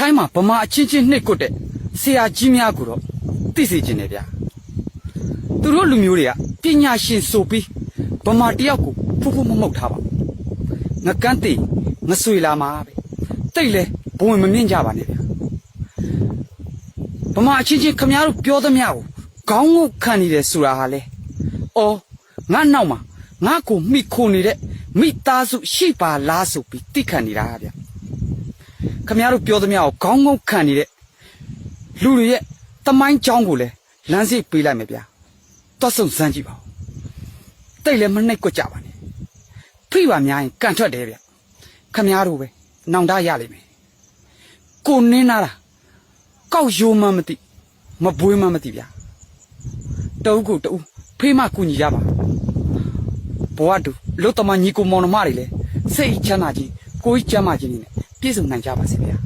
ခိုင်းမှာဗမာအချင်းချင်းနှိပ်ကွတ်တဲ့ဆရာကြီးများကိုတော့သိစေခြင်းနဲ့ဗျာသူတို့လူမျိုးတွေကပညာရှင်ဆိုပြီးဗမာတယောက်ကိုဖူးဖူးမမှုတ်ထားပါငကန်းသိငဆွေလာမှာပဲတိတ်လဲဘဝင်မမြင့်ကြပါနဲ့ဗျာဗမာအချင်းချင်းခမားတို့ပြောသမျှကိုခေါင်းငုတ်ခံနေတယ်ဆိုတာဟာလေအော်ငါနောက်မှာငါကိုမိခိုနေတဲ့မိသားစုရှိပါလားဆိုပြီးတိခံနေတာဗျာခမားတို့ပြောသမျှကိုခေါင်းငုတ်ခံနေတဲ့လူတွေရဲ့တမိုင်းကြောင်းကိုလည်းလမ်းစိတ်ပေးလိုက်မယ်ဗျာတွတ်ဆုံစမ်းကြည့်ပါဦးတိတ်လည်းမနှိပ်ကွက်ကြပါနဲ့ဖိပါများရင်ကန်ထွက်တယ်ဗျခမားတို့ပဲနောင်တရလိမ့်မယ်ကိုနင်းလာတာကောက်ရိုးမှမသိမပွေးမှမသိဗျာတအုပ်ကိုတအုပ်ဖေးမကူညီကြပါဘဝတူလုတ်တမညီကိုမောင်နှမတွေလည်းစိတ်ချမ်းသာခြင်းကိုယ်ချမ်းသာခြင်းနဲ့ပြည့်စုံနိုင်ကြပါစေဗျာ